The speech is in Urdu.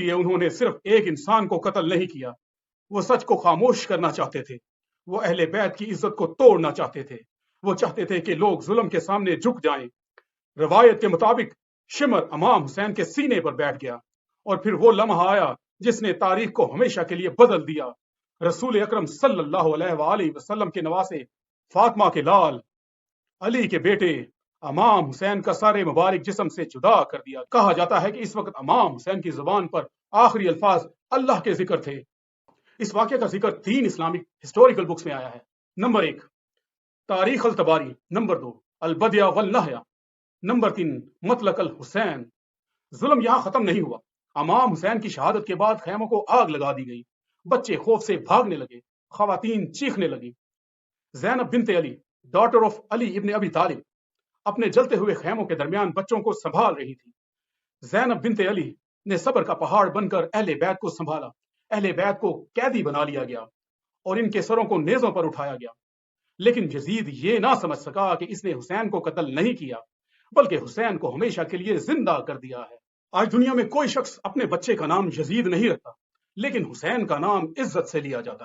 لیے انہوں نے صرف ایک انسان کو قتل نہیں کیا، وہ سچ کو خاموش کرنا چاہتے تھے، وہ اہل بیت کی عزت کو توڑنا چاہتے تھے، وہ چاہتے تھے کہ لوگ ظلم کے سامنے جھک جائیں۔ روایت کے مطابق شمر امام حسین کے سینے پر بیٹھ گیا، اور پھر وہ لمحہ آیا جس نے تاریخ کو ہمیشہ کے لیے بدل دیا۔ رسول اکرم صلی اللہ علیہ وآلہ وسلم کے نواسے، فاطمہ کے لال، علی کے بیٹے امام حسین کا سارے مبارک جسم سے جدا کر دیا۔ کہا جاتا ہے کہ اس وقت امام حسین کی زبان پر آخری الفاظ اللہ کے ذکر تھے۔ اس واقعے کا ذکر 3 اسلامک ہسٹوریکل بکس میں آیا ہے۔ نمبر 1 تاریخ التباری، نمبر 2 البدیہ والنہیہ، نمبر 3 مطلق الحسین۔ ظلم یہاں ختم نہیں ہوا۔ امام حسین کی شہادت کے بعد خیموں کو آگ لگا دی گئی، بچے خوف سے بھاگنے لگے، خواتین چیخنے لگی۔ زینب بنت علی، ڈاٹر آف علی ابن ابی طالب، اپنے جلتے ہوئے خیموں کے درمیان بچوں کو سنبھال رہی تھی۔ زینب بنت علی نے صبر کا پہاڑ بن کر اہل بیت کو سنبھالا۔ اہل بیت کو قیدی بنا لیا گیا اور ان کے سروں کو نیزوں پر اٹھایا گیا، لیکن یزید یہ نہ سمجھ سکا کہ اس نے حسین کو قتل نہیں کیا، بلکہ حسین کو ہمیشہ کے لیے زندہ کر دیا ہے۔ آج دنیا میں کوئی شخص اپنے بچے کا نام یزید نہیں رکھتا، لیکن حسین کا نام عزت سے لیا جاتا ہے۔